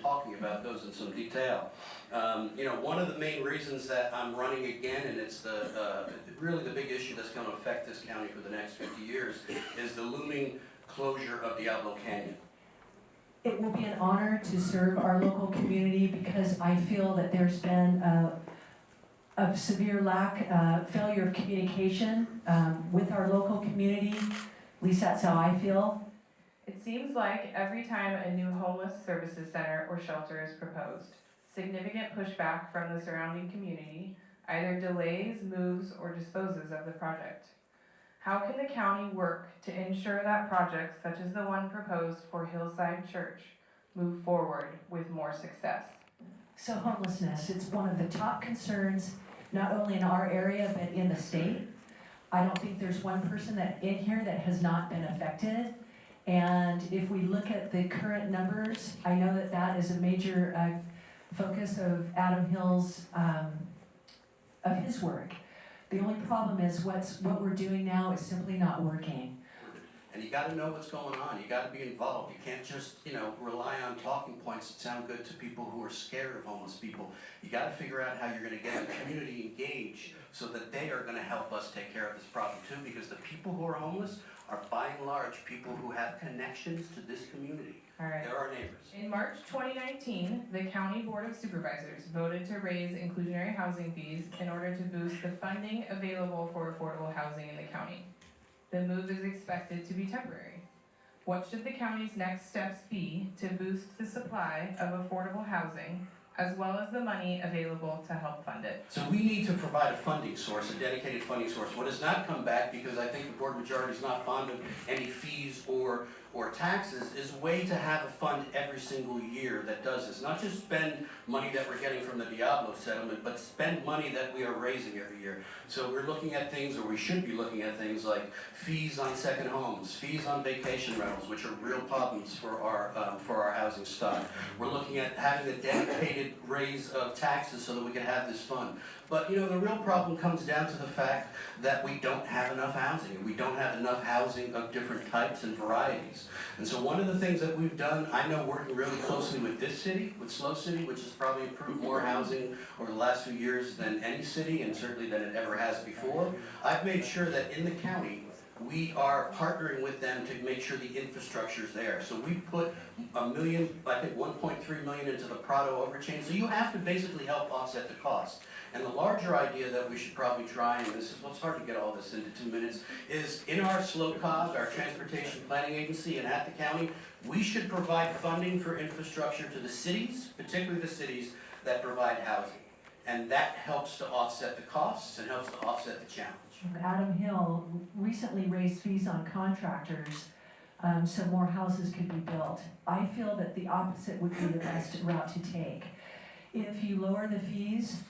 talking about those in some detail. You know, one of the main reasons that I'm running again, and it's really the big issue that's going to affect this county for the next 50 years, is the looming closure of Diablo Canyon. It will be an honor to serve our local community because I feel that there's been a severe failure of communication with our local community. At least that's how I feel. It seems like every time a new homeless services center or shelter is proposed, significant pushback from the surrounding community either delays, moves, or disposes of the project. How can the county work to ensure that projects such as the one proposed for Hillside Church move forward with more success? So homelessness, it's one of the top concerns, not only in our area, but in the state. I don't think there's one person in here that has not been affected. And if we look at the current numbers, I know that that is a major focus of Adam Hill's, of his work. The only problem is what we're doing now is simply not working. And you got to know what's going on. You got to be involved. You can't just, you know, rely on talking points that sound good to people who are scared of homeless people. You got to figure out how you're going to get the community engaged so that they are going to help us take care of this problem too, because the people who are homeless are by and large people who have connections to this community. All right. They're our neighbors. In March 2019, the County Board of Supervisors voted to raise inclusionary housing fees in order to boost the funding available for affordable housing in the county. The move is expected to be temporary. What should the county's next steps be to boost the supply of affordable housing, as well as the money available to help fund it? So we need to provide a funding source, a dedicated funding source. What has not come back, because I think the board majority is not fond of any fees or taxes, is a way to have a fund every single year that does this. Not just spend money that we're getting from the Diablo settlement, but spend money that we are raising every year. So we're looking at things, or we should be looking at things like fees on second homes, fees on vacation rentals, which are real problems for our housing stock. We're looking at having a dedicated raise of taxes so that we can have this fund. But you know, the real problem comes down to the fact that we don't have enough housing, and we don't have enough housing of different types and varieties. And so one of the things that we've done, I know working really closely with this city, with SLO City, which has probably approved more housing over the last few years than any city, and certainly than it ever has before. I've made sure that in the county, we are partnering with them to make sure the infrastructure is there. So we put $1 million, I think 1.3 million into the Prado overchain. So you have to basically help offset the cost. And the larger idea that we should probably try, and this is what's hard to get all this into 2 minutes, is in our SLO COG, our Transportation Planning Agency, and at the county, we should provide funding for infrastructure to the cities, particularly the cities that provide housing. And that helps to offset the costs and helps to offset the challenge. Adam Hill recently raised fees on contractors so more houses could be built. I feel that the opposite would be the best route to take. If you lower the fees,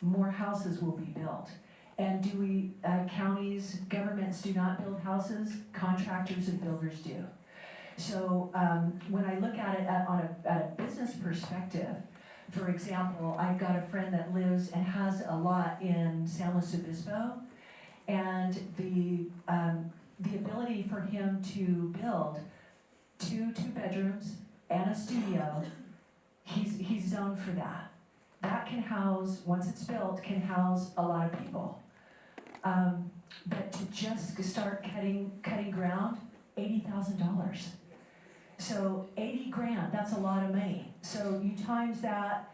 more houses will be built. And do we, counties, governments do not build houses, contractors and builders do. So when I look at it on a business perspective, for example, I've got a friend that lives and has a lot in San Luis Obispo, and the ability for him to build two bedrooms and a studio, he's zoned for that. That can house, once it's built, can house a lot of people. But to just start cutting ground, $80,000. So 80 grand, that's a lot of money. So you times that,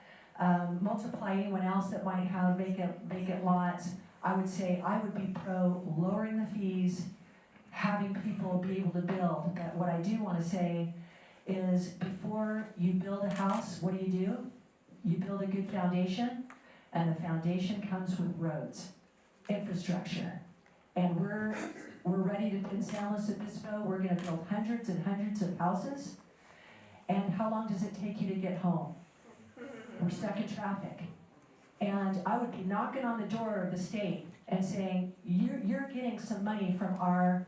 multiply anyone else that might have vacant lots, I would say I would be pro lowering the fees, having people be able to build. But what I do want to say is before you build a house, what do? You build a good foundation, and the foundation comes with roads, infrastructure. And we're ready to, in San Luis Obispo, we're gonna build hundreds and hundreds of houses. And how long does it take you to get home? We're stuck in traffic. And I would be knocking on the door of the state and saying, you're getting some money from our,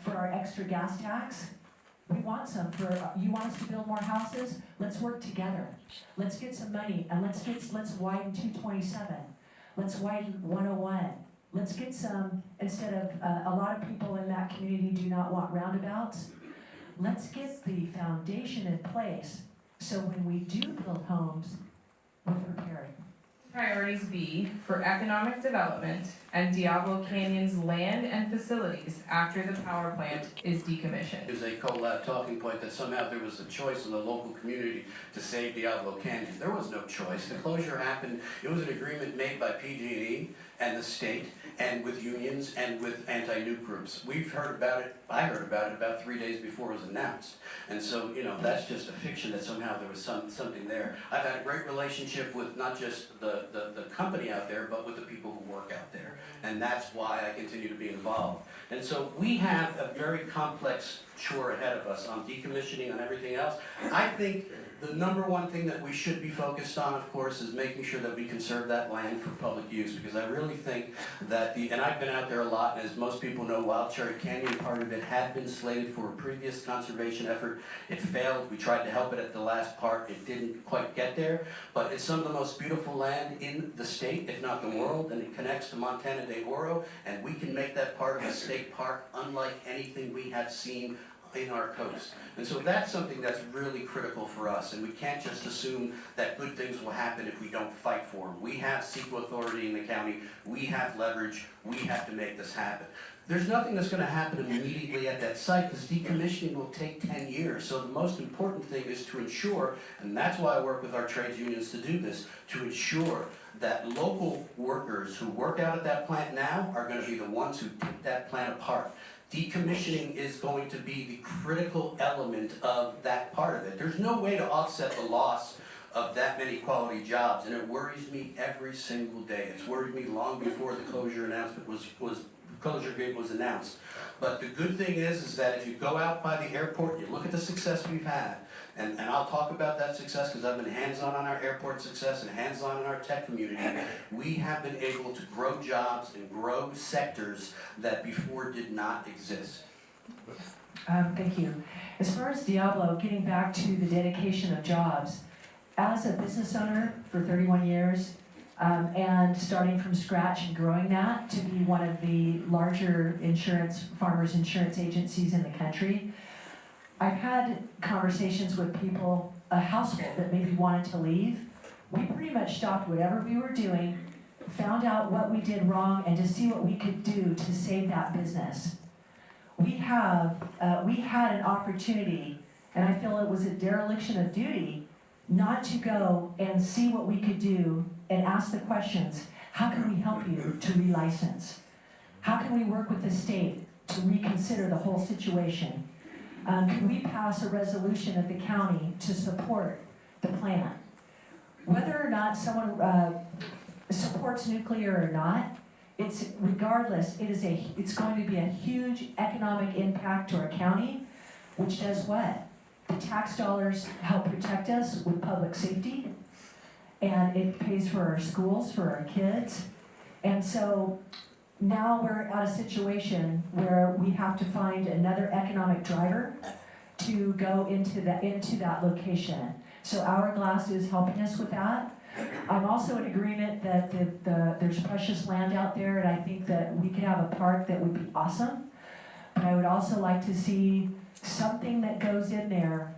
for our extra gas tax. We want some you want us to build more houses? Let's work together. Let's get some money and let's widen 227. Let's widen 101. Let's get some, instead of, a lot of people in that community do not want roundabouts. Let's get the foundation in place So when we do build homes, we're prepared. Priorities be for economic development and Diablo Canyon's land and facilities after the power plant is decommissioned. Is a loud talking point that somehow there was a choice in the local community to save Diablo Canyon. There was no choice. The closure happened. It was an agreement made by PG&E and the state and with unions and with anti-nuke groups. We've heard about it. I heard about it about 3 days before it was announced. And so, you know, that's just a fiction that somehow there was something there. I've had a great relationship with not just the company out there, but with the people who work out there. And that's why I continue to be involved. And so we have a very complex chore ahead of us on decommissioning and everything else. I think the number one thing that we should be focused on, of course, is making sure that we conserve that land for public use, because I really think that and I've been out there a lot, and as most people know, Wild Cherry Canyon, part of it had been slated for a previous conservation effort. It failed. We tried to help it at the last part. It didn't quite get there, but it's some of the most beautiful land in the state, if not the world, and it connects to Montana de Oro, and we can make that part of a state park unlike anything we have seen in our coast. And so that's something that's really critical for us, and we can't just assume that good things will happen if we don't fight for them. We have CEQA authority in the county, we have leverage, we have to make this happen. There's nothing that's going to happen immediately at that site, because decommissioning will take 10 years. So the most important thing is to ensure, and that's why I work with our trades unions to do this, to ensure that local workers who work out at that plant now are going to be the ones who take that plant apart. Decommissioning is going to be the critical element of that part of it. There's no way to offset the loss of that many quality jobs, and it worries me every single day. It's worried me long before the closure announcement closure date was announced. But the good thing is that if you go out by the airport, you look at the success we've had, and I'll talk about that success because I've been hands-on on our airport success and hands-on in our tech community. We have been able to grow jobs and grow sectors that before did not exist. Thank you. As far as Diablo, getting back to the dedication of jobs, as a business owner for 31 years, and starting from scratch and growing that to be one of the larger farmers insurance agencies in the country, I've had conversations with people, a household that maybe wanted to leave. We pretty much stopped whatever we were doing, found out what we did wrong, and to see what we could do to save that business. We had an opportunity, and I feel it was a dereliction of duty, not to go and see what we could do and ask the questions, how can we help you to relicense? How can we work with the state to reconsider the whole situation? Can we pass a resolution at the county to support the plan? Whether or not someone supports nuclear or not, regardless, it's going to be a huge economic impact to our county, which does what? The tax dollars help protect us with public safety, and it pays for our schools, for our kids. And so now we're at a situation where we have to find another economic driver to go into that location. So Hourglass is helping us with that. I'm also in agreement that there's precious land out there, and I think that we could have a park that would be awesome. But I would also like to see something that goes in there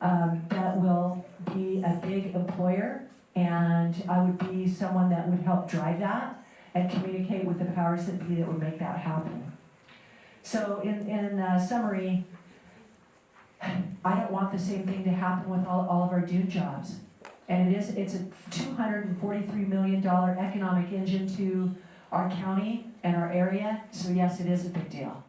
that will be a big employer, and I would be someone that would help drive that and communicate with the powers that be that would make that happen. So in summary, I don't want the same thing to happen with all of our dune jobs. And it's a $243 million economic engine to our county and our area, so yes, it is a big deal.